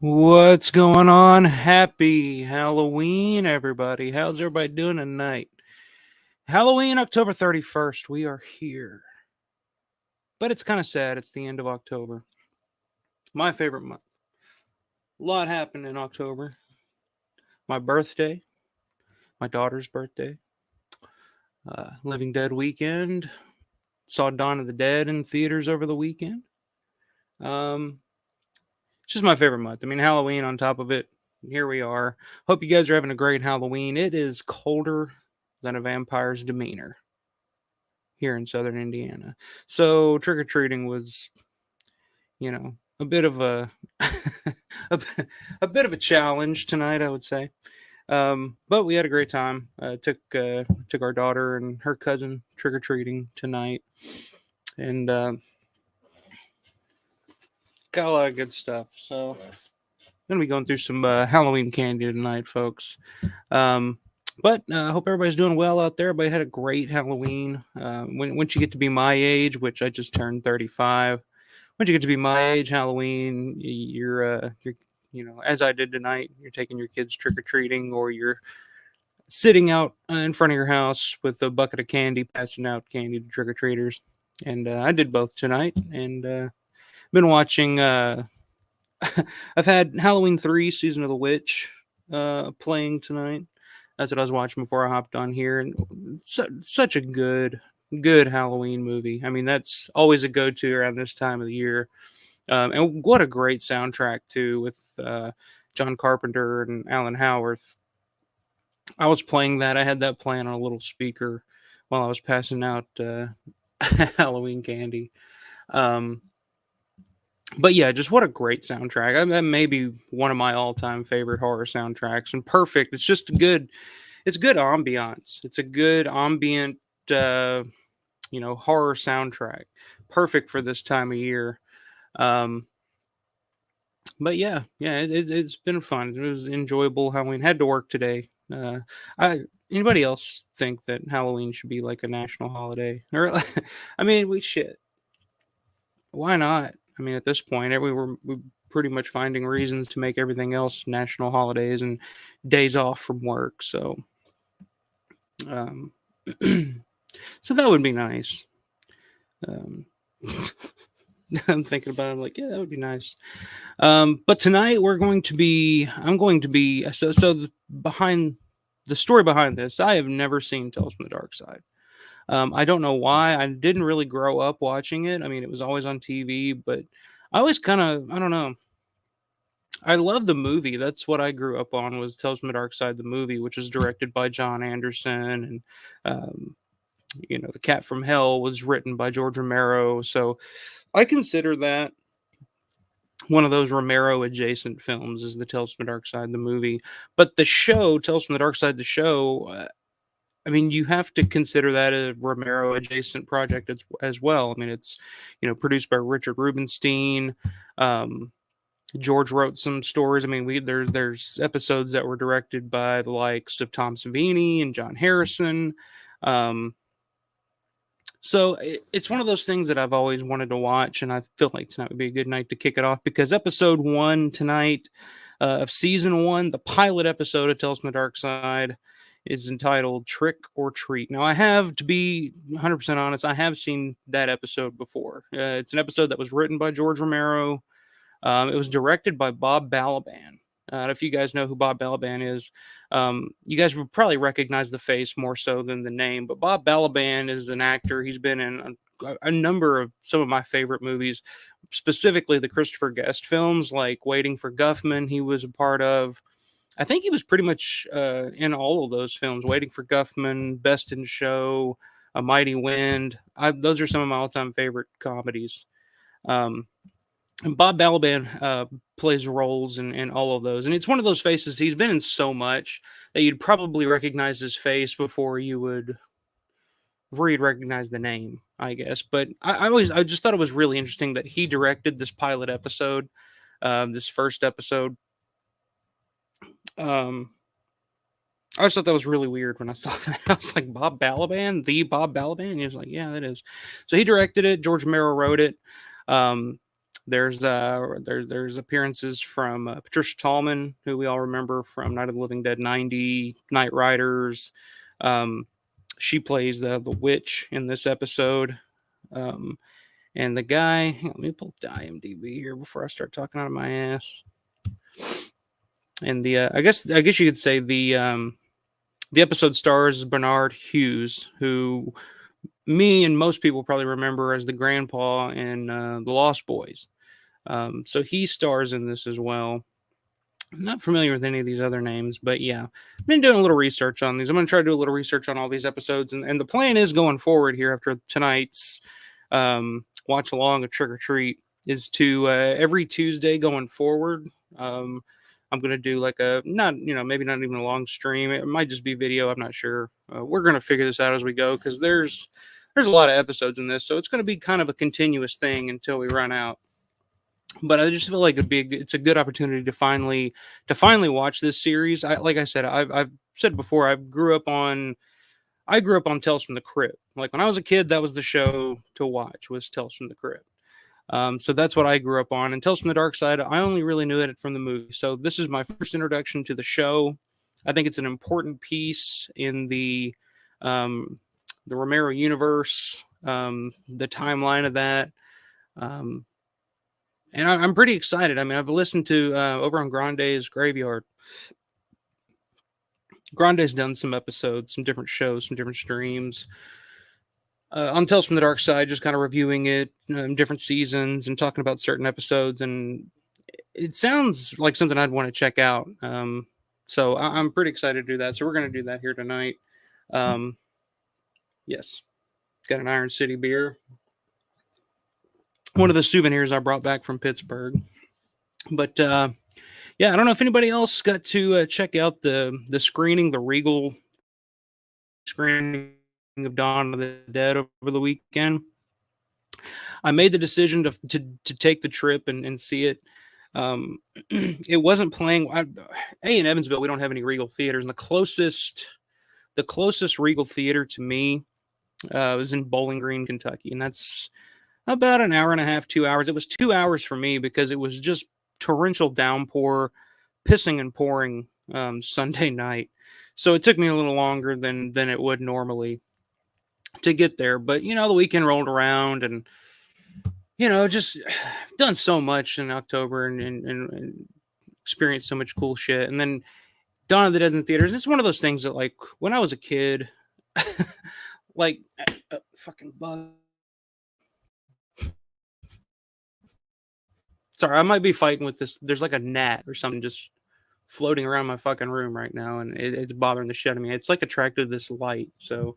What's going on? Happy Halloween, everybody. How's everybody doing tonight? Halloween, October 31st. We are here. But it's kind of sad. It's the end of October. My favorite month. A lot happened in October. My birthday, my daughter's birthday, Living Dead weekend. Saw Dawn of the Dead in theaters over the weekend. Um, it's just my favorite month. I mean, Halloween on top of it. Here we are. Hope you guys are having a great Halloween. It is colder than a vampire's demeanor here in southern Indiana. So trick or treating was, a bit of a, a bit of a challenge tonight, I would say. But we had a great time. Took our daughter and her cousin trick or treating tonight, and got a lot of good stuff. So gonna be going through some Halloween candy tonight, folks. But I hope everybody's doing well out there. Everybody had a great Halloween. Once you get to be my age, which I just turned 35, once you get to be my age, Halloween, you're as I did tonight, you're taking your kids trick or treating, or you're sitting out in front of your house with a bucket of candy, passing out candy to trick or treaters. And I did both tonight, and been watching. I've had Halloween 3, Season of the Witch, playing tonight. That's what I was watching before I hopped on here, and such a good Halloween movie. I mean, that's always a go-to around this time of the year. And what a great soundtrack too, with John Carpenter and Alan Howarth. I was playing that. I had that playing on a little speaker while I was passing out Halloween candy. Um, but yeah, just what a great soundtrack. That may be one of my all-time favorite horror soundtracks, and perfect. It's just good. It's good ambiance. It's a good ambient, uh, horror soundtrack. Perfect for this time of year. Um, but yeah, it's been fun. It was enjoyable. Halloween had to work today. I Anybody else think that Halloween should be like a national holiday? Or I mean, we shit. Why not? I mean, at this point, we're pretty much finding reasons to make everything else national holidays and days off from work. Um, so that would be nice. Um, I'm thinking about it. I'm like, yeah, that would be nice. But tonight I'm going to be, behind the story behind this, I have never seen Tales from the Dark Side. I don't know why. I didn't really grow up watching it. I mean, it was always on TV, but I always kind of, I don't know. I love the movie. That's what I grew up on, was Tales from the Dark Side, the movie, which was directed by John Anderson, and um, The Cat from Hell was written by George Romero. So I consider that one of those Romero adjacent films, is the Tales from the Dark Side, the movie. But the show, Tales from the Dark Side, the show, I mean, you have to consider that a Romero adjacent project as well. I mean, it's, produced by Richard Rubenstein. Um, George wrote some stories. I mean, there's episodes that were directed by the likes of Tom Savini and John Harrison. Um, so it's one of those things that I've always wanted to watch, and I feel like tonight would be a good night to kick it off, because episode 1 tonight of season 1, the pilot episode of Tales from the Dark Side, is entitled Trick or Treat. Now, I have to be 100% honest, I have seen that episode before. It's an episode that was written by George Romero. It was directed by Bob Balaban. If you guys know who Bob Balaban is, you guys would probably recognize the face more so than the name. But Bob Balaban is an actor. He's been in a number of some of my favorite movies, specifically the Christopher Guest films, like Waiting for Guffman. He was a part of. I think he was pretty much in all of those films. Waiting for Guffman, Best in Show, A Mighty Wind. Those are some of my all-time favorite comedies. Um, and Bob Balaban plays roles in all of those, and it's one of those faces. He's been in so much that you'd probably recognize his face before you'd recognize the name, I guess. But I just thought it was really interesting that he directed this pilot episode, this first episode. Um, I just thought that was really weird when I saw that. I was like, Bob Balaban, the Bob Balaban. And he was like, yeah, that is. So he directed it. George Romero wrote it. Um, There's appearances from Patricia Tallman, who we all remember from Night of the Living Dead 90, Night Riders. Um, she plays the witch in this episode. Um, and the guy, hang on, let me pull the IMDb here before I start talking out of my ass. And I guess you could say the episode stars Bernard Hughes, who me and most people probably remember as the grandpa in The Lost Boys. So he stars in this as well. I'm not familiar with any of these other names, but yeah, I've been doing a little research on these. I'm going to try to do a little research on all these episodes, and the plan is going forward here after tonight's watch along of Trick or Treat is to every Tuesday going forward. I'm going to do like a maybe not even a long stream. It might just be video. I'm not sure. We're going to figure this out as we go because there's a lot of episodes in this, so it's going to be kind of a continuous thing until we run out. But I just feel like it's a good opportunity to finally watch this series. Like I said, I've said before, I grew up on Tales from the Crypt. Like when I was a kid, that was the show to watch, was Tales from the Crypt. So that's what I grew up on. And Tales from the Darkside, I only really knew it from the movie. So this is my first introduction to the show. I think it's an important piece in the Romero universe, the timeline of that. And I'm pretty excited. I mean, I've listened to over on Grande's Graveyard. Grande's done some episodes, some different shows, some different streams. On Tales from the Darkside, just kind of reviewing it, different seasons, and talking about certain episodes. And it sounds like something I'd want to check out. So I'm pretty excited to do that. So we're going to do that here tonight. Yes, got an Iron City beer. One of the souvenirs I brought back from Pittsburgh. But yeah, I don't know if anybody else got to check out the screening, the Regal screening of Dawn of the Dead over the weekend. I made the decision to take the trip and see it. It wasn't playing. In Evansville, we don't have any Regal theaters, and the closest Regal theater to me was in Bowling Green, Kentucky, and that's about an hour and a half, 2 hours. It was 2 hours for me because it was just torrential downpour, pissing and pouring Sunday night. So it took me a little longer than it would normally to get there. But the weekend rolled around, and just done so much in October and experienced so much cool shit. And then Dawn of the Dead's in theaters. It's one of those things that, like, when I was a kid, like fucking bug. Sorry, I might be fighting with this. There's like a gnat or something just floating around my fucking room right now, and it's bothering the shit out of me. It's like attracted to this light, so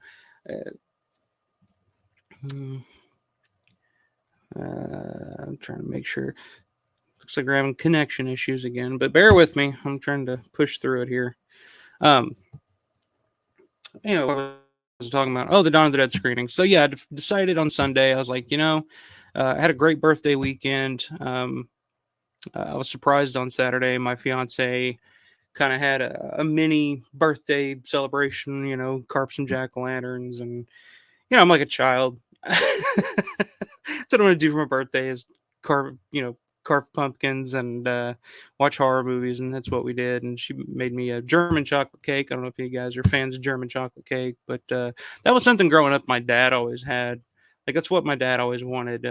I'm trying to make sure. Looks like we're having connection issues again, but bear with me. I'm trying to push through it here. What I was talking about? Oh, the Dawn of the Dead screening. So yeah, I decided on Sunday. I was like, I had a great birthday weekend. I was surprised on Saturday. My fiance kind of had a mini birthday celebration, carved some jack-o'-lanterns, and I'm like a child. So what I want to do for my birthday is carve pumpkins and watch horror movies, and that's what we did. And she made me a German chocolate cake. I don't know if you guys are fans of German chocolate cake, but that was something growing up my dad always had. Like, that's what my dad always wanted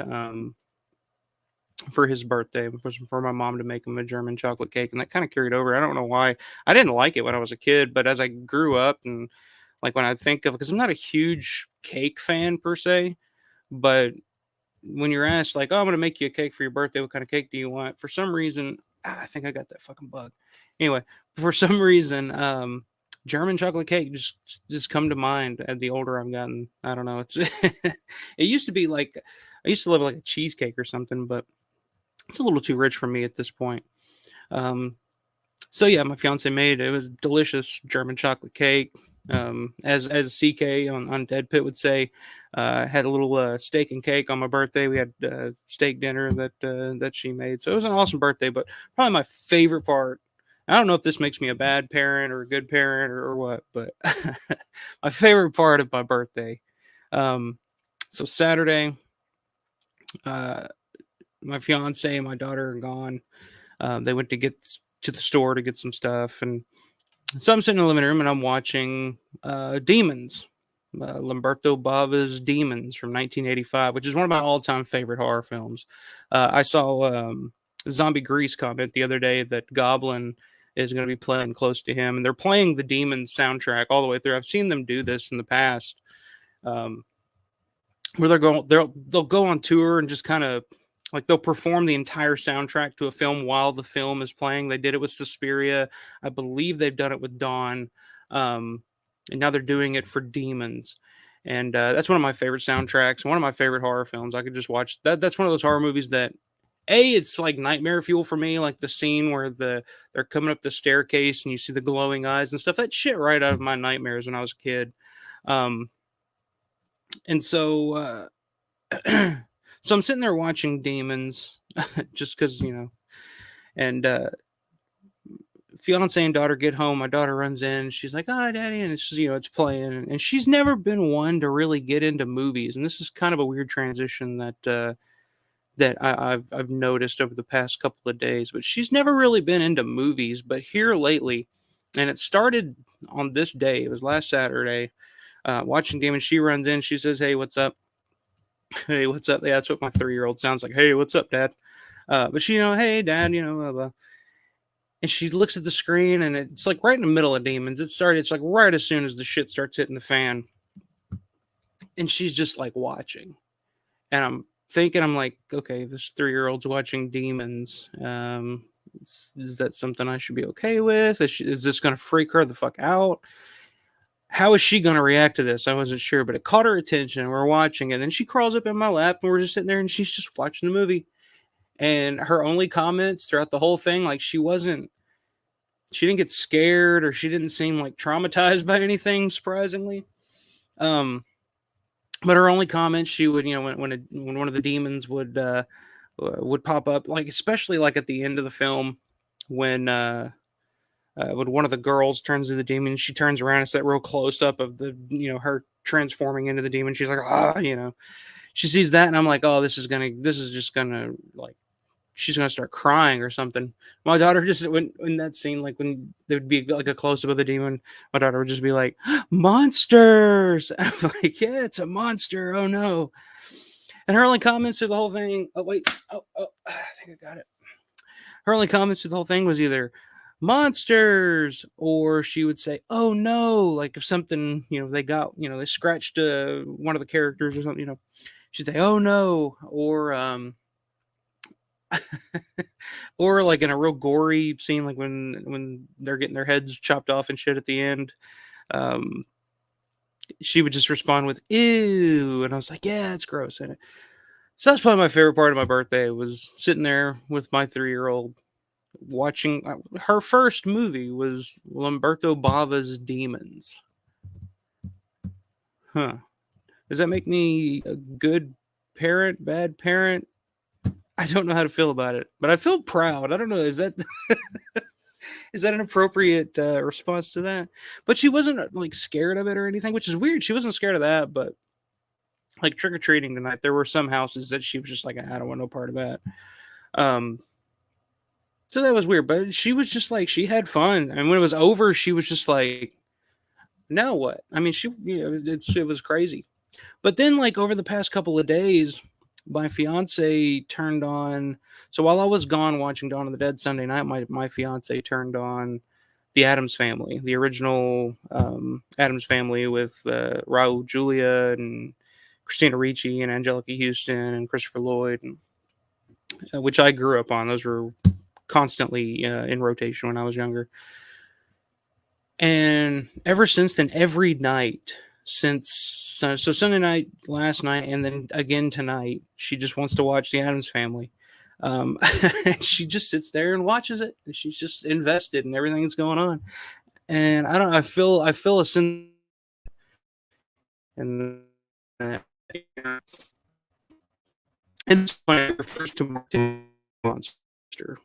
for his birthday, was for my mom to make him a German chocolate cake, and that kind of carried over. I don't know why. I didn't like it when I was a kid, but as I grew up, and like when I think of, because I'm not a huge cake fan per se, but when you're asked like, "Oh, I'm gonna make you a cake for your birthday. What kind of cake do you want?" For some reason, I think I got that fucking bug. Anyway, for some reason, German chocolate cake just come to mind as the older I've gotten. I don't know. It's it used to be like, I used to love like a cheesecake or something, but it's a little too rich for me at this point. So yeah, my fiance made it. It was delicious German chocolate cake. As CK on Dead Pit would say, had a little steak and cake on my birthday. We had steak dinner that she made. So it was an awesome birthday. But probably my favorite part, I don't know if this makes me a bad parent or a good parent or what, but my favorite part of my birthday. So Saturday, my fiance and my daughter are gone. They went to get to the store to get some stuff, and so I'm sitting in the living room and I'm watching Demons, Lamberto Bava's Demons from 1985, which is one of my all-time favorite horror films. I saw Zombie Grease comment the other day that Goblin is going to be playing close to him, and they're playing the Demons soundtrack all the way through. I've seen them do this in the past, um, where they'll go on tour and just kind of like they'll perform the entire soundtrack to a film while the film is playing. They did it with Suspiria. I believe they've done it with Dawn. And now they're doing it for Demons. And that's one of my favorite soundtracks, one of my favorite horror films. I could just watch that. That's one of those horror movies that it's like nightmare fuel for me, like the scene where they're coming up the staircase and you see the glowing eyes and stuff. That shit right out of my nightmares when I was a kid. And so so I'm sitting there watching Demons just because, and fiance and daughter get home. My daughter runs in. She's like, "Oh, daddy," and it's just, it's playing. And she's never been one to really get into movies. And this is kind of a weird transition that I've noticed over the past couple of days. But she's never really been into movies. But here lately, and it started on this day. It was last Saturday. Watching Demons, she runs in. She says, "Hey, what's up?" Hey, what's up? Yeah, that's what my 3-year-old sounds like. Hey, what's up, Dad? But she, hey, Dad, blah, blah. And she looks at the screen, and it's like right in the middle of Demons. It's like right as soon as the shit starts hitting the fan. And she's just like watching. And I'm thinking, I'm like, okay, this 3-year-old's watching Demons. Is that something I should be okay with? Is this going to freak her the fuck out? How is she going to react to this? I wasn't sure, but it caught her attention. We're watching, and then she crawls up in my lap, and we're just sitting there, and she's just watching the movie. And her only comments throughout the whole thing, like she didn't get scared, or she didn't seem like traumatized by anything, surprisingly. But her only comments, she would, when one of the demons would pop up, like especially like at the end of the film, when one of the girls turns into the demon, she turns around. It's that real close up of the, her transforming into the demon. She's like, she sees that, and I'm like, oh, this is just gonna like, she's gonna start crying or something. My daughter just when in that scene, like when there would be like a close up of the demon, my daughter would just be like, monsters. I'm like, yeah, it's a monster. Oh no. And her only comments to the whole thing. Oh wait. Oh, I think I got it. Her only comments to the whole thing was either monsters, or she would say, oh no, like if something, they scratched one of the characters or something, she'd say, oh no, or or like in a real gory scene, like when they're getting their heads chopped off and shit at the end, she would just respond with ew, and I was like, yeah, it's gross. And so that's probably my favorite part of my birthday, was sitting there with my 3-year-old watching. Her first movie was Lamberto Bava's Demons. Huh. Does that make me a good parent, bad parent? I don't know how to feel about it, but I feel proud. I don't know. Is that is that an appropriate response to that? But she wasn't like scared of it or anything, which is weird. She wasn't scared of that, but like trick or treating tonight, there were some houses that she was just like, I don't want no part of that. So that was weird, but she was just like, she had fun, and when it was over, she was just like, now what? I mean, it was crazy. But then, like, over the past couple of days, my fiance turned on. So while I was gone watching Dawn of the Dead Sunday night, my fiance turned on the Addams Family, the original Addams Family with Raul Julia and Christina Ricci and Angelica Houston and Christopher Lloyd, and, which I grew up on. Those were constantly in rotation when I was younger. And ever since then, every night since so Sunday night, last night, and then again tonight, she just wants to watch the Addams Family. She just sits there and watches it, and she's just invested in everything that's going on. And I feel a sense, and and when it refers to monster,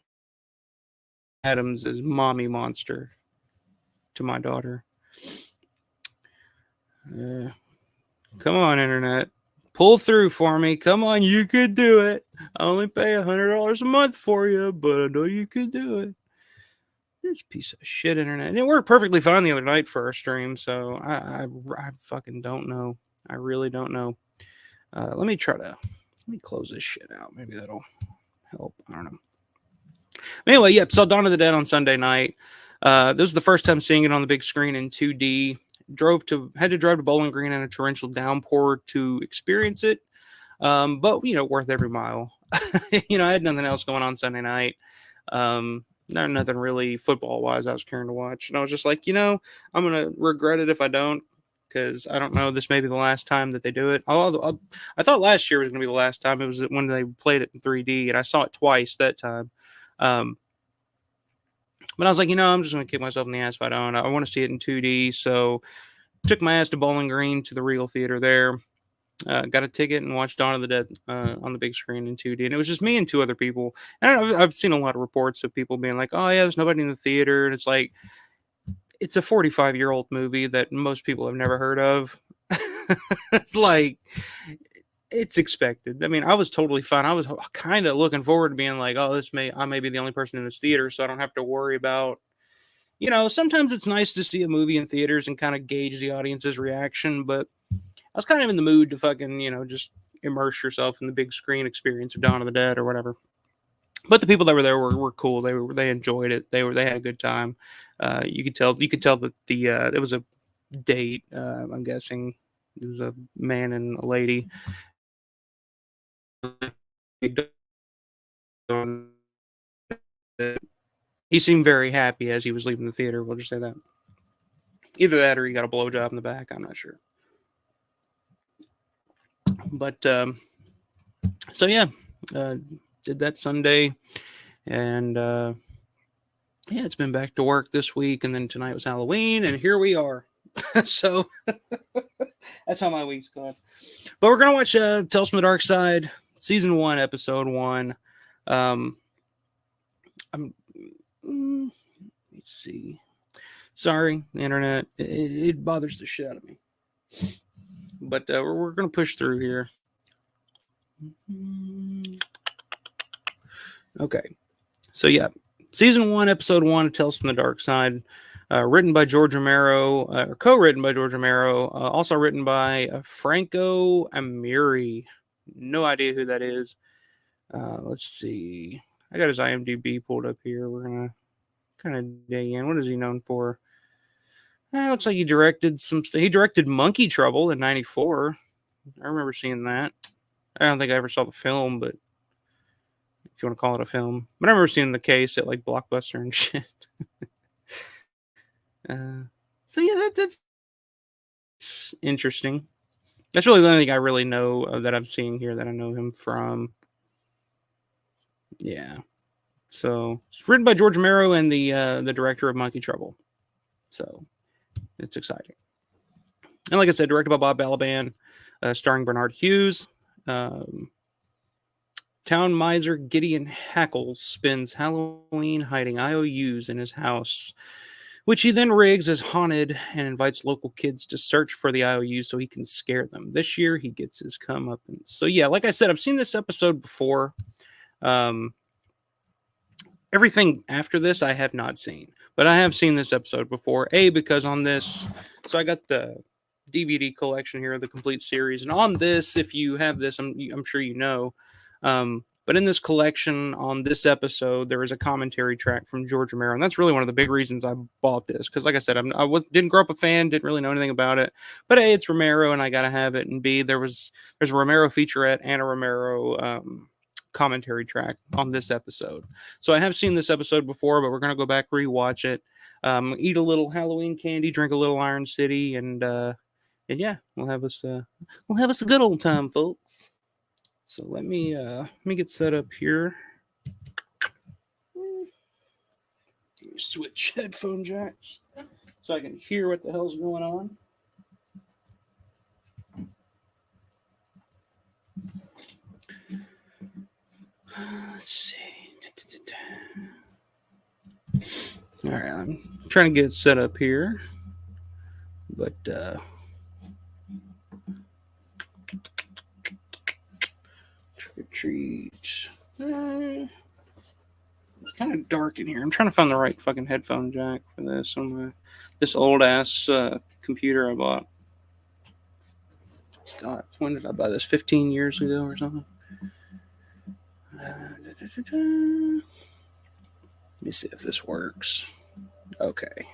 Adams is mommy monster to my daughter. Come on, internet. Pull through for me. Come on, you could do it. I only pay $100 a month for you, but I know you could do it. This piece of shit internet. And it worked perfectly fine the other night for our stream, so I fucking don't know. I really don't know. Let me close this shit out. Maybe that'll help. I don't know. Anyway, yep. Saw Dawn of the Dead on Sunday night. This was the first time seeing it on the big screen in 2D. Had to drive to Bowling Green in a torrential downpour to experience it. But worth every mile. I had nothing else going on Sunday night. Nothing really football wise I was caring to watch, and I was just like, I'm gonna regret it if I don't, because I don't know. This may be the last time that they do it. I thought last year was gonna be the last time. It was when they played it in 3D, and I saw it twice that time. But I was like, I'm just going to kick myself in the ass if I don't. I want to see it in 2D. So took my ass to Bowling Green to the Regal Theater there. Got a ticket and watched Dawn of the Dead on the big screen in 2D. And it was just me and two other people. And I've seen a lot of reports of people being like, oh, yeah, there's nobody in the theater. And it's like, it's a 45-year-old movie that most people have never heard of. Like, it's expected. I mean, I was totally fine. I was kind of looking forward to being like, oh, I may be the only person in this theater, so I don't have to worry about, sometimes it's nice to see a movie in theaters and kind of gauge the audience's reaction, but I was kind of in the mood to fucking, just immerse yourself in the big screen experience of Dawn of the Dead or whatever. But the people that were there were cool. They enjoyed it. They had a good time. You could tell that it was a date. I'm guessing it was a man and a lady. He seemed very happy as he was leaving the theater. We'll just say that. Either that or he got a blowjob in the back. I'm not sure. But so yeah, did that Sunday, and yeah, it's been back to work this week, and then tonight was Halloween, and here we are. So that's how my week's going. But we're gonna watch Tales from the Darkside, season 1, episode 1. Let's see. Sorry, the internet. It bothers the shit out of me. But we're gonna push through here. Okay. So yeah, season 1, episode 1 of Tales from the Darkside. Written by George Romero, or co-written by George Romero, also written by Franco Amiri. No idea who that is. Let's see. I got his IMDb pulled up here. We're gonna kind of dig in. What is he known for? Looks like he directed He directed Monkey Trouble in '94. I remember seeing that. I don't think I ever saw the film, but if you want to call it a film, but I remember seeing the case at like Blockbuster and shit. So yeah, that's interesting. That's really the only thing I really know that I'm seeing here that I know him from. Yeah. So it's written by George Romero and the director of Monkey Trouble. So it's exciting. And like I said, directed by Bob Balaban, starring Bernard Hughes. Town miser Gideon Hackles spends Halloween hiding IOUs in his house, which he then rigs as haunted and invites local kids to search for the IOUs so he can scare them. This year, he gets his comeuppance. So yeah, like I said, I've seen this episode before. Everything after this, I have not seen. But I have seen this episode before. Because on this... So I got the DVD collection here, the complete series. And on this, if you have this, I'm sure you know... but in this collection, on this episode, there is a commentary track from George Romero, and that's really one of the big reasons I bought this. Because, like I said, didn't grow up a fan, didn't really know anything about it. But A, it's Romero, and I gotta have it. And B, there's a Romero featurette and a Romero commentary track on this episode. So I have seen this episode before, but we're gonna go back rewatch it, eat a little Halloween candy, drink a little Iron City, and yeah, we'll have us a good old time, folks. So let me get set up here. Switch headphone jacks so I can hear what the hell's going on. Let's see. All right, I'm trying to get it set up here, but Retreat. It's kind of dark in here. I'm trying to find the right fucking headphone jack for this on my this old ass computer I bought. God, when did I buy this? 15 years ago or something? Let me see if this works. Okay.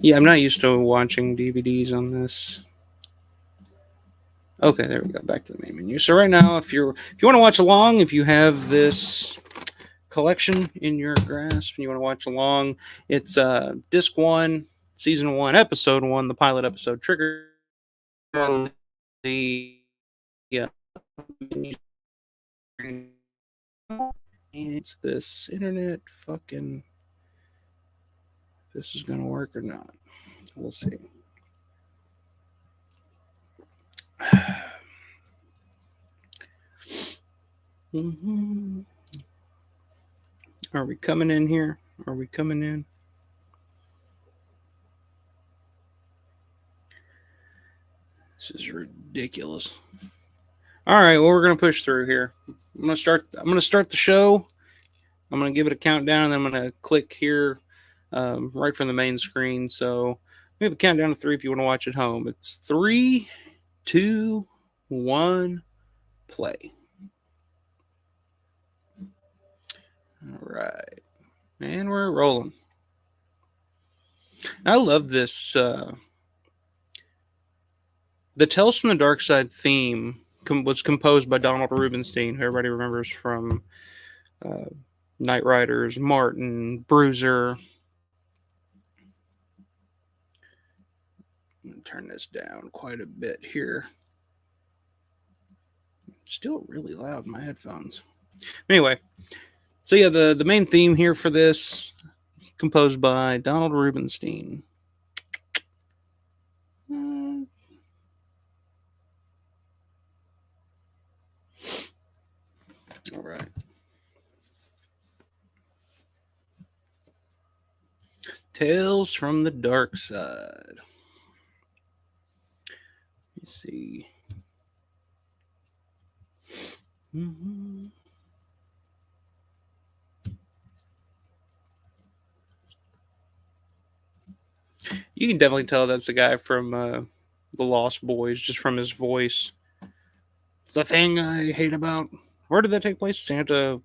Yeah, I'm not used to watching DVDs on this. Okay, there we go. Back to the main menu. So right now, if you want to watch along, if you have this collection in your grasp and you want to watch along, it's disc 1, season 1, episode 1, the pilot episode. Trigger on the menu screen. It's this internet fucking. This is gonna work or not? We'll see. Are we coming in here? Are we coming in? This is ridiculous. All right, well, we're gonna push through here. I'm gonna start the show. I'm gonna give it a countdown, and then I'm gonna click here, right from the main screen. So we have a countdown to 3 if you want to watch at home. It's 3, 2, 1, play. All right, and we're rolling. I love this. The Tales from the Darkside theme was composed by Donald Rubinstein, who everybody remembers from Knight Riders, Martin, Bruiser. I'm going to turn this down quite a bit here. It's still really loud in my headphones. Anyway, so yeah, the main theme here for this, composed by Donald Rubinstein. All right. Tales from the Darkside. Let's see. Mm-hmm. You can definitely tell that's the guy from The Lost Boys, just from his voice. It's the thing I hate about. Where did that take place? Santa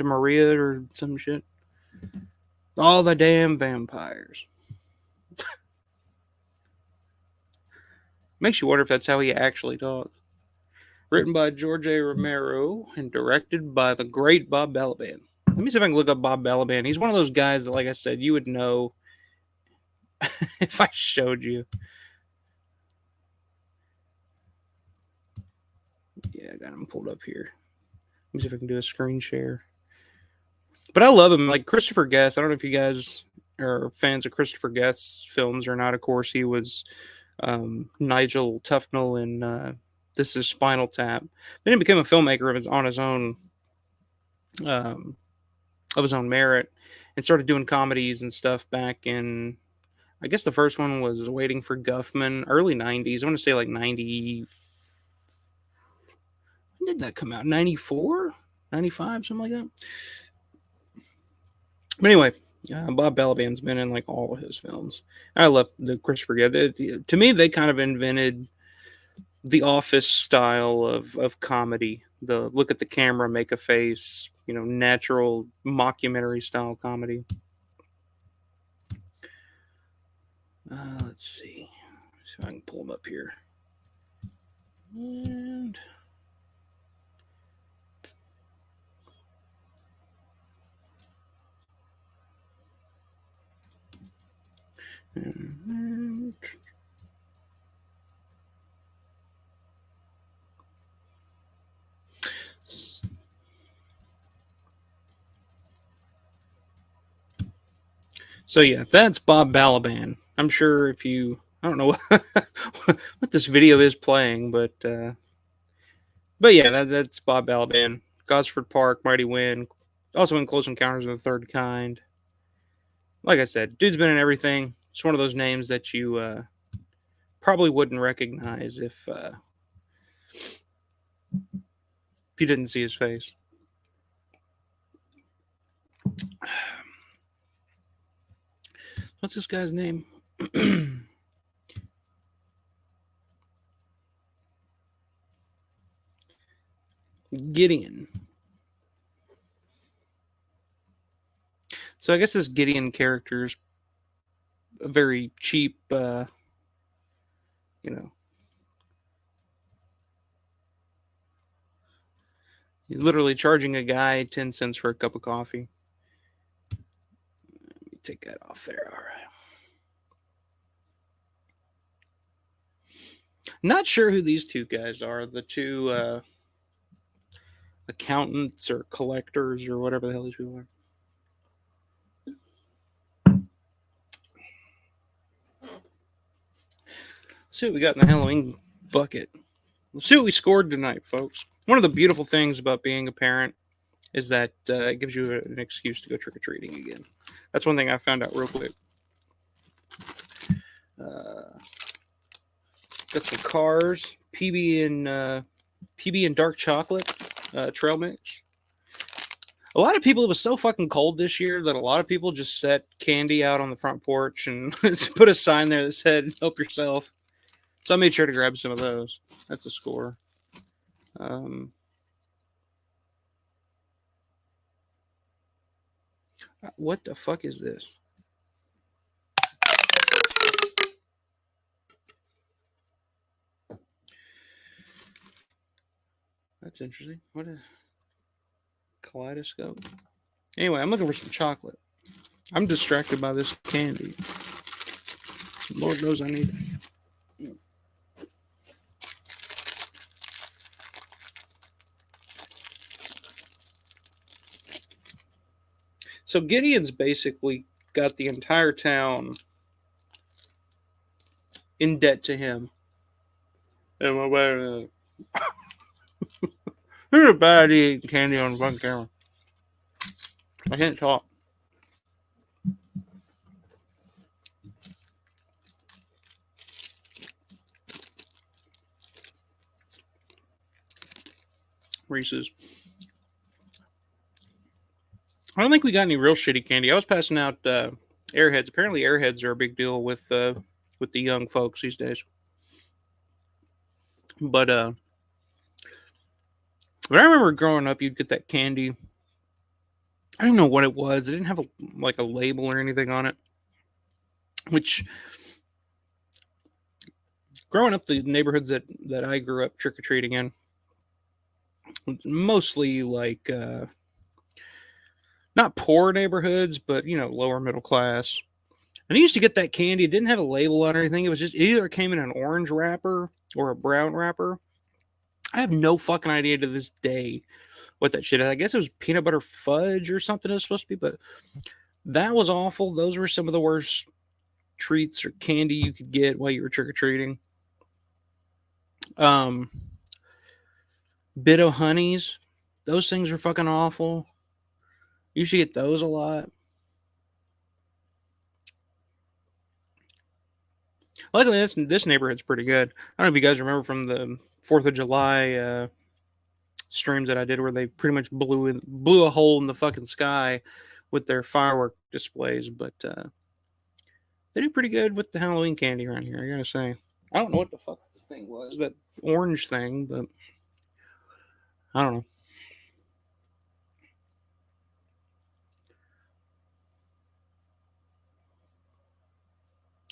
Maria or some shit? All the damn vampires. Makes you wonder if that's how he actually talks. Written by George A. Romero and directed by the great Bob Balaban. Let me see if I can look up Bob Balaban. He's one of those guys that, like I said, you would know if I showed you. Yeah, I got him pulled up here. Let me see if I can do a screen share. But I love him. Like Christopher Guest. I don't know if you guys are fans of Christopher Guest's films or not. Of course, he was Nigel Tufnell in This Is Spinal Tap. Then he became a filmmaker of his own of his own merit, and started doing comedies and stuff back in. I guess the first one was Waiting for Guffman, early '90s. I want to say like 90. When did that come out? 94, 95, something like that. But anyway, Bob Balaban's been in like all of his films. I love the Christopher Guest. To me, they kind of invented the Office style of comedy. The look at the camera, make a face, natural mockumentary style comedy. Let's see if I can pull them up here. And so yeah, that's Bob Balaban. I'm sure if you, I don't know what this video is playing, but yeah, that's Bob Balaban. Gosford Park, Mighty Wind, also in Close Encounters of the Third Kind. like I said, dude's been in everything. It's one of those names that you probably wouldn't recognize if you didn't see his face. What's this guy's name? Gideon. So I guess this Gideon character is a very cheap, you know, you're literally charging a guy 10 cents for a cup of coffee. Let me take that off there. All right. Not sure who these two guys are. The two accountants or collectors or whatever the hell these people are. Let's see what we got in the Halloween bucket. Let's see what we scored tonight, folks. One of the beautiful things about being a parent is that it gives you an excuse to go trick or treating again. That's one thing I found out real quick. Got some cars, PB and dark chocolate trail mix. A lot of people, it was so fucking cold this year that a lot of people just set candy out on the front porch and put a sign there that said "Help yourself." So I made sure to grab some of those. That's a score. What the fuck is this? That's interesting. What is kaleidoscope? Anyway, I'm looking for some chocolate. I'm distracted by this candy. Lord knows I need it. So Gideon's basically got the entire town in debt to him. This is a bad idea eating candy on front camera. I can't talk. Reese's. I don't think we got any real shitty candy. I was passing out Airheads. Apparently, Airheads are a big deal with the young folks these days. But I remember growing up, you'd get that candy. I don't know what it was. It didn't have a label or anything on it. Which, growing up, the neighborhoods that I grew up trick or treating in, mostly like not poor neighborhoods, but lower middle class. And I used to get that candy. It didn't have a label on or anything. It was just, it either came in an orange wrapper or a brown wrapper. I have no fucking idea to this day what that shit is. I guess it was peanut butter fudge or something it was supposed to be, but that was awful. Those were some of the worst treats or candy you could get while you were trick-or-treating. Bit of honeys. Those things were fucking awful. You should get those a lot. Luckily, this neighborhood's pretty good. I don't know if you guys remember from the 4th of July streams that I did where they pretty much blew a hole in the fucking sky with their firework displays, but they do pretty good with the Halloween candy around here, I gotta say. I don't know what the fuck this thing was, that orange thing, but I don't know.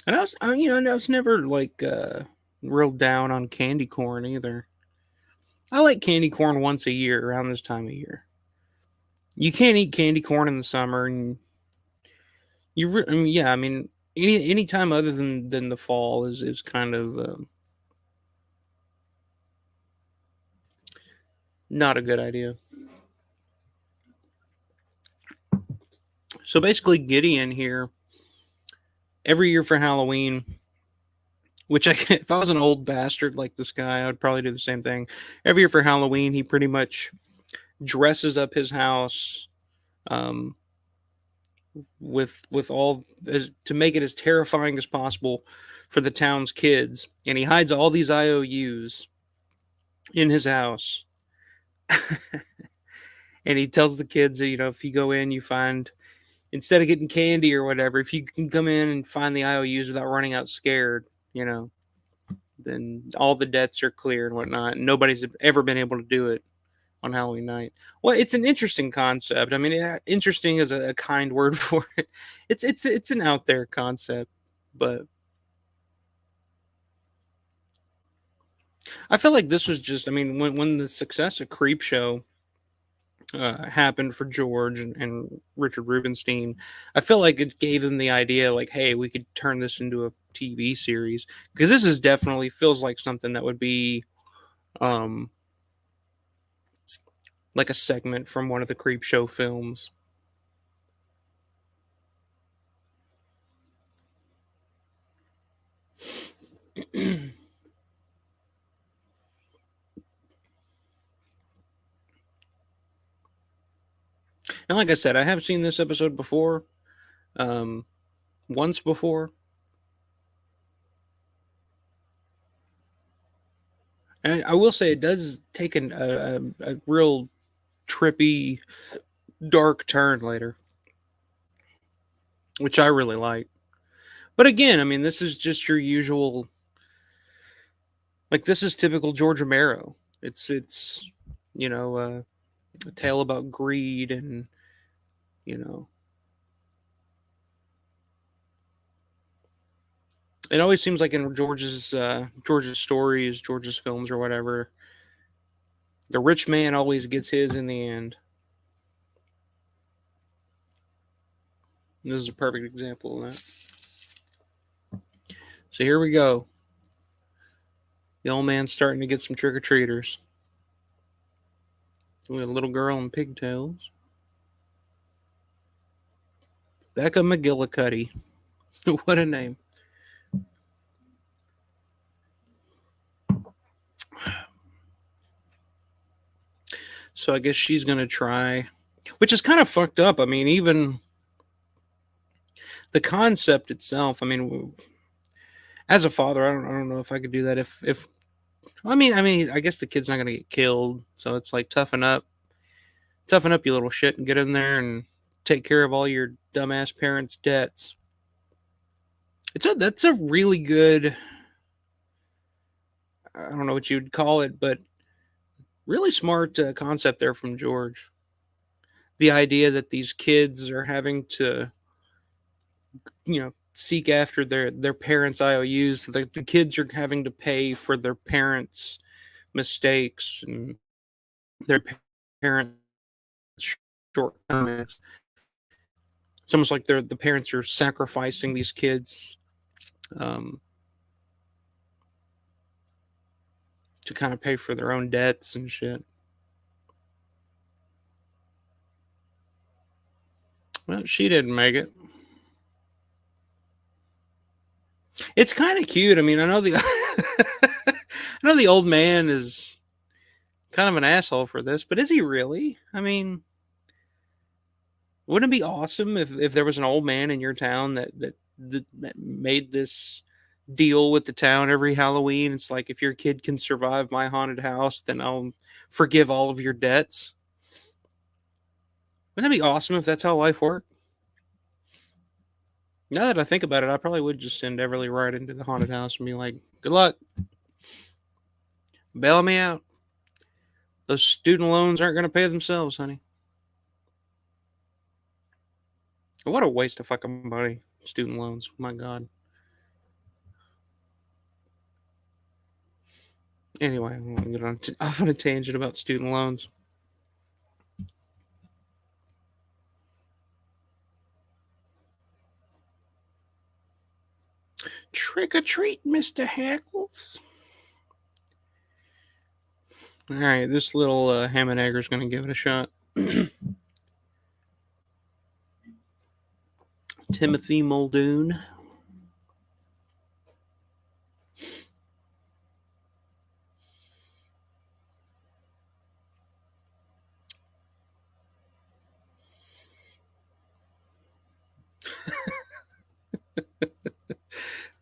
And I was never like real down on candy corn either. I like candy corn once a year around this time of year. You can't eat candy corn in the summer, and any time other than the fall is kind of not a good idea. So basically, Gideon here every year for Halloween, which if I was an old bastard like this guy, I would probably do the same thing. Every year for Halloween, he pretty much dresses up his house with all to make it as terrifying as possible for the town's kids, and he hides all these IOUs in his house. And he tells the kids that, if you go in, you find, instead of getting candy or whatever, if you can come in and find the IOUs without running out scared, then all the debts are clear and whatnot. And nobody's ever been able to do it on Halloween night. Well, it's an interesting concept. I mean, interesting is a kind word for it. It's an out there concept, but I feel like this was just. I mean, when the success of Creepshow happened for George and Richard Rubenstein, I feel like it gave them the idea, like, hey, we could turn this into a TV series, because this is definitely feels like something that would be um like a segment from one of the Creepshow films. And like I said, I have seen this episode before, um, once before, and I will say it does take a real trippy, dark turn later, which I really like. But again, I mean, this is just your usual, like, this is typical George Romero. It's you know a tale about greed, and you know it always seems like in George's stories, George's films or whatever, the rich man always gets his in the end. This is a perfect example of that. So here we go. The old man's starting to get some trick or treaters. We got a little girl in pigtails. Becca McGillicuddy. What a name. So I guess she's going to try, which is kind of fucked up. I mean, even the concept itself. I mean, as a father, I don't know if I could do that. If I guess the kid's not going to get killed. So it's like toughen up, you little shit, and get in there and take care of all your dumbass parents' debts. That's a really good. I don't know what you'd call it, but really smart concept there from George. The idea that these kids are having to, seek after their parents' IOUs. So the kids are having to pay for their parents' mistakes and their parents' shortcomings. It's almost like the parents are sacrificing these kids, um, to kind of pay for their own debts and shit. Well, she didn't make it. It's kind of cute. I mean, I know the I know the old man is kind of an asshole for this, but is he really? I mean, wouldn't it be awesome if there was an old man in your town that made this deal with the town every Halloween? It's like, if your kid can survive my haunted house, then I'll forgive all of your debts. Wouldn't that be awesome if that's how life worked? Now that I think about it, I probably would just send Everly right into the haunted house and be like, "Good luck, bail me out. Those student loans aren't going to pay themselves, honey." What a waste of fucking money, student loans. My God. Anyway, I'm going to get off on a tangent about student loans. Trick or treat, Mr. Hackles. All right, this little ham and egger is going to give it a shot. Timothy Muldoon.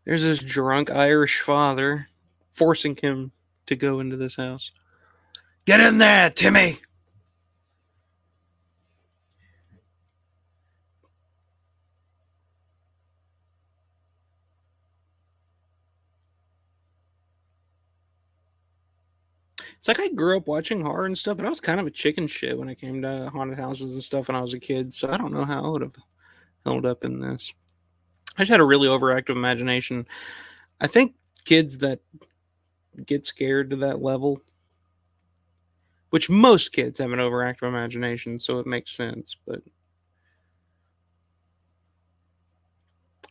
There's this drunk Irish father forcing him to go into this house. Get in there, Timmy! It's like I grew up watching horror and stuff, but I was kind of a chicken shit when it came to haunted houses and stuff when I was a kid, so I don't know how I would have held up in this. I just had a really overactive imagination. I think kids that get scared to that level, which most kids have an overactive imagination, so it makes sense, but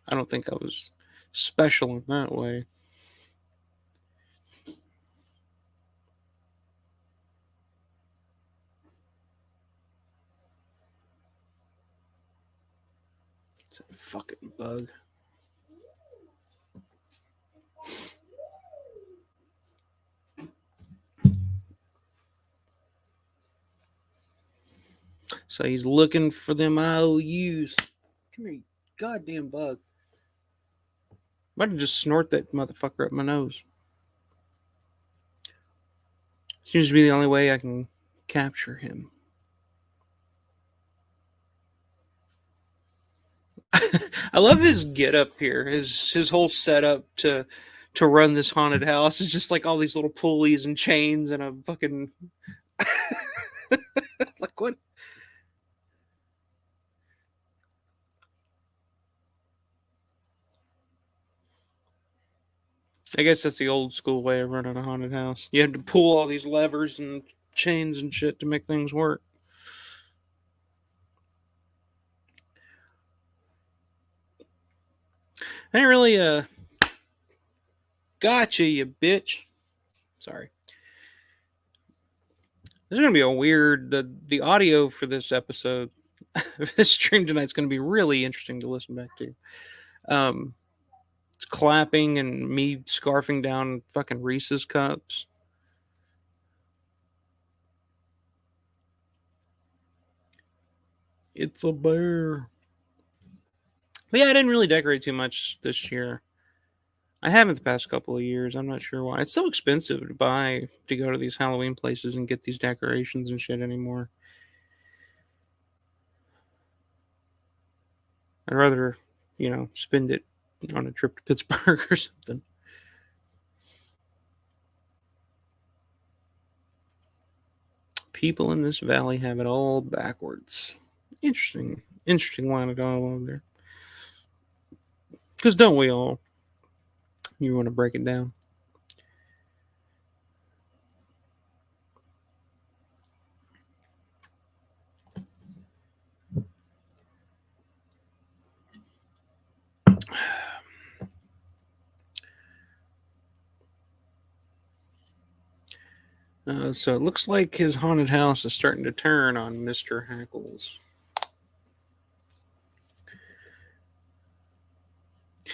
I don't think I was special in that way. It's a fucking bug. So he's looking for them IOUs. Come here, you goddamn bug. I might have just snort that motherfucker up my nose. Seems to be the only way I can capture him. I love his get up here. His whole setup to run this haunted house is just like all these little pulleys and chains and a fucking like what? I guess that's the old school way of running a haunted house. You had to pull all these levers and chains and shit to make things work. I ain't really gotcha, you bitch. Sorry. This is gonna be a weird the audio for this episode. This stream tonight's gonna be really interesting to listen back to. It's clapping and me scarfing down fucking Reese's cups. It's a bear. But yeah, I didn't really decorate too much this year. I haven't the past couple of years. I'm not sure why. It's so expensive to buy to go to these Halloween places and get these decorations and shit anymore. I'd rather, spend it on a trip to Pittsburgh or something. People in this valley have it all backwards. Interesting line of dialogue there. Because don't we all? You want to break it down? So it looks like his haunted house is starting to turn on Mr. Hackles.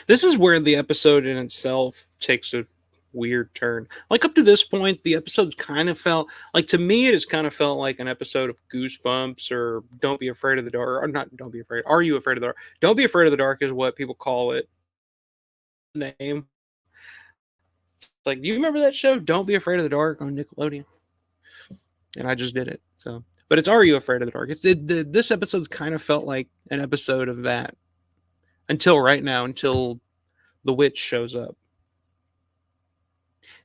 This is where the episode in itself takes a weird turn. Like up to this point, the episode's kind of felt like, to me, it has kind of felt like an episode of Goosebumps or Don't Be Afraid of the Dark. Or not Don't Be Afraid. Are You Afraid of the Dark? Don't Be Afraid of the Dark is what people call it. Name. Like, do you remember that show, Don't Be Afraid of the Dark, on Nickelodeon? And I just did it. So, but it's Are You Afraid of the Dark? This episode's kind of felt like an episode of that until right now, until the witch shows up.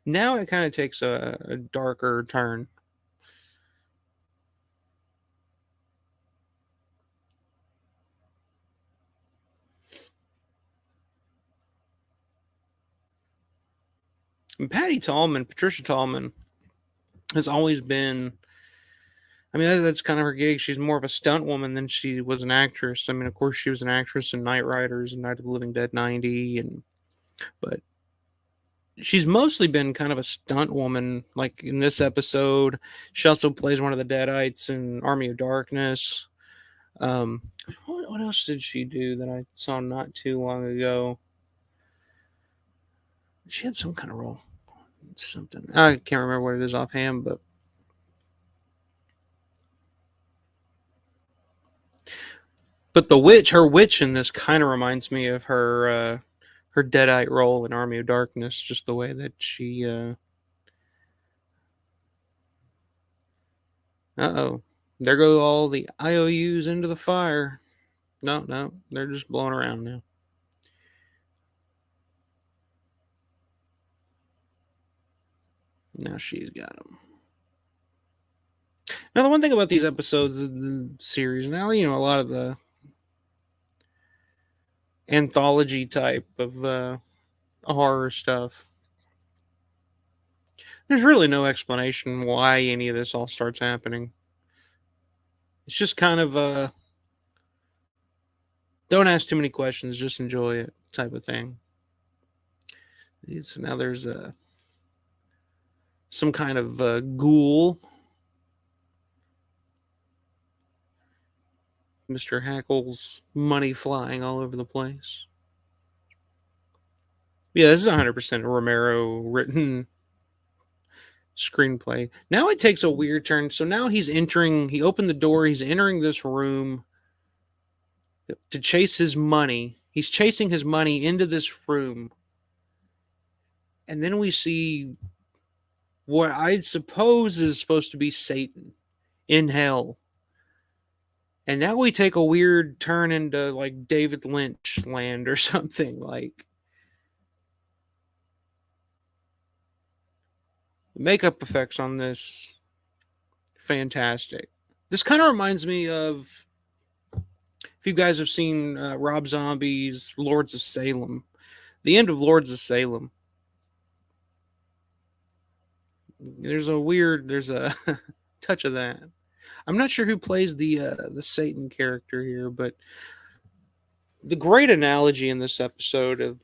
Now it kind of takes a darker turn. And Patricia Tallman, has always been. I mean, that's kind of her gig. She's more of a stunt woman than she was an actress. I mean, of course, she was an actress in Night Riders and Night of the Living Dead 90, but she's mostly been kind of a stunt woman. Like in this episode, she also plays one of the Deadites in Army of Darkness. What else did she do that I saw not too long ago? She had some kind of role. Something. I can't remember what it is offhand, but the witch, her witch in this kind of reminds me of her her Deadite role in Army of Darkness, just the way that she. There go all the IOUs into the fire. No, they're just blowing around now. Now she's got them. Now, the one thing about these episodes of the series, now, a lot of the anthology type of horror stuff, there's really no explanation why any of this all starts happening. It's just kind of don't ask too many questions, just enjoy it type of thing. So now there's some kind of ghoul. Mr. Hackle's money flying all over the place. Yeah, this is 100% a Romero written screenplay. Now it takes a weird turn. So now he opened the door, he's entering this room to chase his money. He's chasing his money into this room. And then we see what I suppose is supposed to be Satan in hell. And now we take a weird turn into like David Lynch land or something. Like, the makeup effects on this, fantastic. This kind of reminds me of, if you guys have seen Rob Zombie's Lords of Salem, the end of Lords of Salem. There's a touch of that. I'm not sure who plays the Satan character here, but the great analogy in this episode of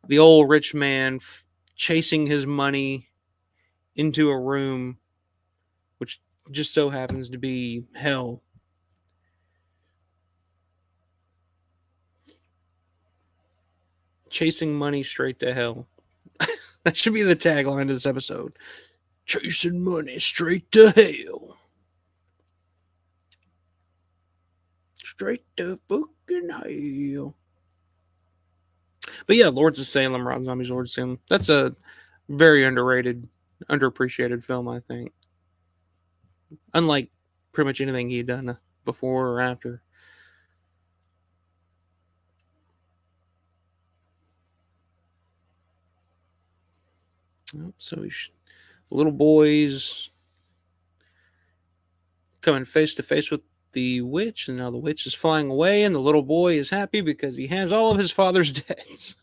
the old rich man chasing his money into a room, which just so happens to be hell. Chasing money straight to hell. That should be the tagline of this episode. Chasing money straight to hell. Straight to fucking hell. But yeah, Lords of Salem, Rob Zombie's Lords of Salem. That's a very underrated, underappreciated film, I think. Unlike pretty much anything he'd done before or after. So little boys coming face to face with the witch, and now the witch is flying away, and the little boy is happy because he has all of his father's debts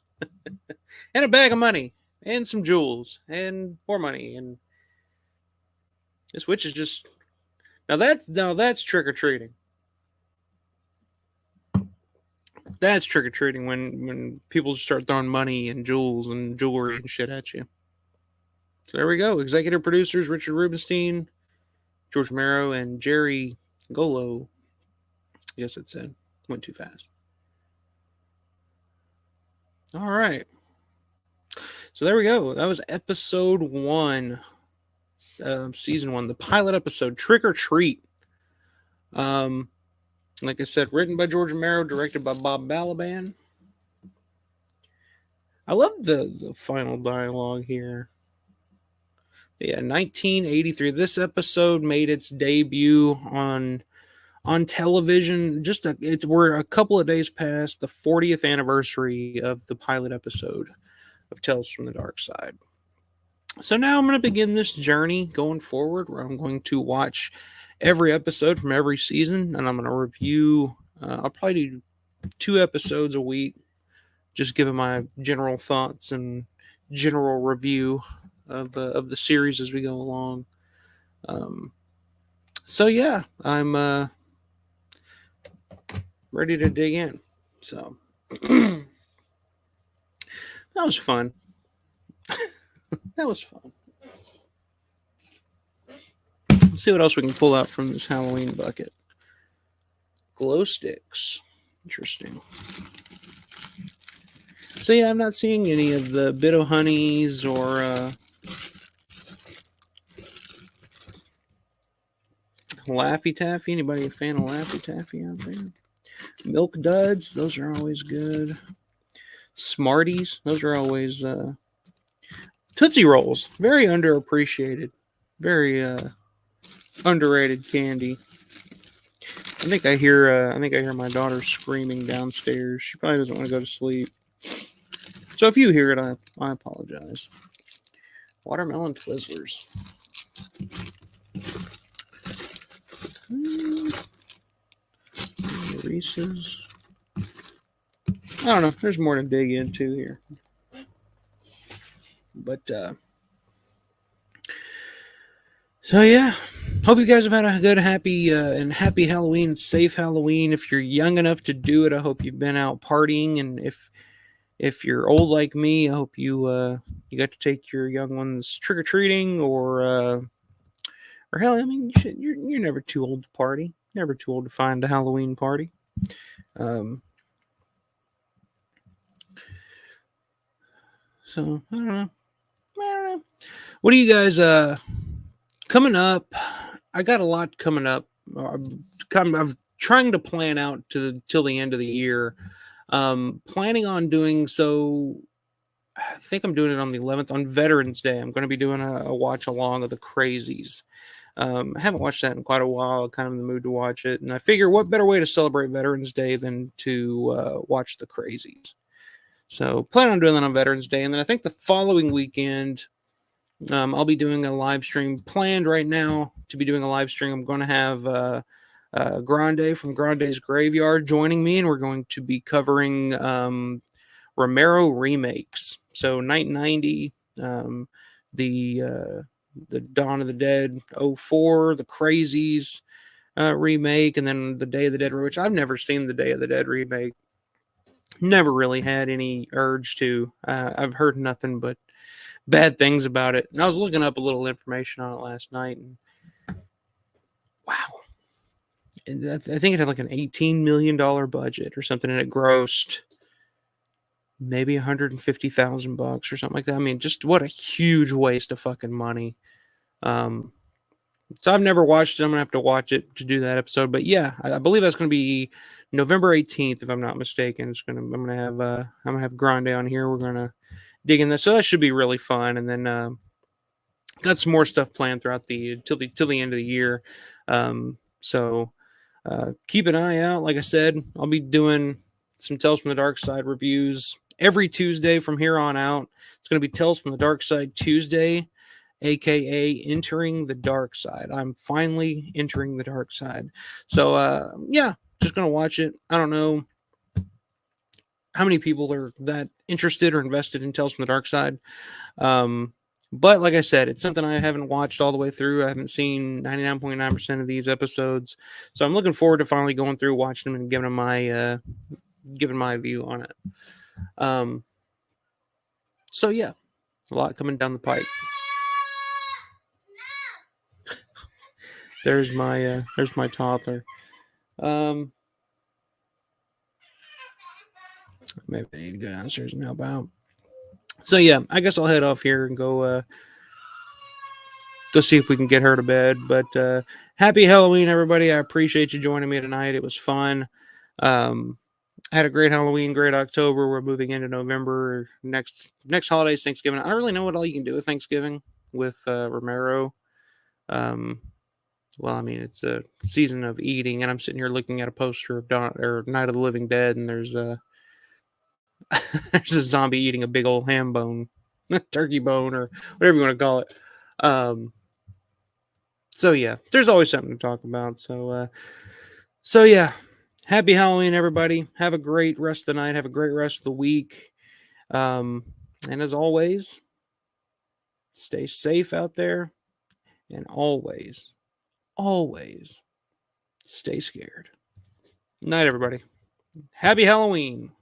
and a bag of money and some jewels and more money. And this witch is just now that's trick-or-treating. That's trick-or-treating when people start throwing money and jewels and jewelry and shit at you. So there we go. Executive producers Richard Rubenstein, George Romero, and Jerry Golo. I guess it said. Went too fast. All right. So there we go. That was episode 1, season 1, the pilot episode, Trick or Treat. Like I said, written by George Romero, directed by Bob Balaban. I love the final dialogue here. Yeah, 1983. This episode made its debut on television. We're a couple of days past the 40th anniversary of the pilot episode of Tales from the Darkside. So now I'm going to begin this journey going forward, where I'm going to watch every episode from every season, and I'm going to review. I'll probably do 2 episodes a week, just giving my general thoughts and general review of the series as we go along. So yeah, I'm ready to dig in. So that was fun. That was fun. Let's see what else we can pull out from this Halloween bucket. Glow sticks. Interesting. So yeah, I'm not seeing any of the Bit-O Honeys or Laffy Taffy. Anybody a fan of Laffy Taffy out there? Milk Duds. Those are always good. Smarties. Those are always Tootsie Rolls. Very underappreciated. Very underrated candy. I think I hear my daughter screaming downstairs. She probably doesn't want to go to sleep. So if you hear it, I apologize. Watermelon Twizzlers. Reese's. I don't know. There's more to dig into here. But so yeah, hope you guys have had a good, happy Halloween, safe Halloween. If you're young enough to do it, I hope you've been out partying, and if you're old like me, I hope you you got to take your young ones trick or treating, or hell, I mean, you're never too old to party, never too old to find a Halloween party. So I don't know. What do you guys coming up? I got a lot coming up. I'm trying to plan out till the end of the year. Planning on doing so. I think I'm doing it on the 11th on Veterans Day. I'm going to be doing a watch along of the Crazies. I haven't watched that in quite a while. I'm kind of in the mood to watch it, and I figure what better way to celebrate Veterans Day than to watch the Crazies. So plan on doing that on Veterans Day, and then I think the following weekend I'll be doing a live stream planned right now to be doing a live stream. I'm going to have Grande from Grande's Graveyard joining me, and we're going to be covering Romero remakes. So Night 90, the Dawn of the Dead 04, the Crazies remake, and then the Day of the Dead, which I've never seen the Day of the Dead remake. Never really had any urge to. I've heard nothing but bad things about it. And I was looking up a little information on it last night, and wow. And I think it had like an $18 million budget or something, and it grossed maybe $150,000 or something like that. I mean, just what a huge waste of fucking money. So I've never watched it. I'm gonna have to watch it to do that episode. But yeah, I believe that's gonna be November 18th, if I'm not mistaken. I'm gonna have Grande on here. We're gonna dig in this, so that should be really fun. And then got some more stuff planned throughout till the end of the year. So keep an eye out. Like I said, I'll be doing some Tales from the Darkside reviews every Tuesday from here on out. It's going to be Tales from the Darkside Tuesday, aka Entering the Dark Side. I'm finally entering the dark side. So yeah, just going to watch it. I don't know how many people are that interested or invested in Tales from the Dark Side. But like I said, it's something I haven't watched all the way through. I haven't seen 99.9% of these episodes. So I'm looking forward to finally going through, watching them, and giving my view on it. So yeah, a lot coming down the pipe. There's my toddler. Maybe I need to go downstairs and help out. So yeah, I guess I'll head off here and go see if we can get her to bed. But happy Halloween, everybody! I appreciate you joining me tonight. It was fun. I had a great Halloween, great October. We're moving into November. Next holiday's Thanksgiving. I don't really know what all you can do with Thanksgiving with Romero. Well, I mean, it's a season of eating, and I'm sitting here looking at a poster of Night of the Living Dead, and there's a there's a zombie eating a big old ham bone, turkey bone, or whatever you want to call it. So yeah, there's always something to talk about. So yeah, happy Halloween, everybody. Have a great rest of the night. Have a great rest of the week. And as always, stay safe out there, and always stay scared. Night, everybody. Happy Halloween.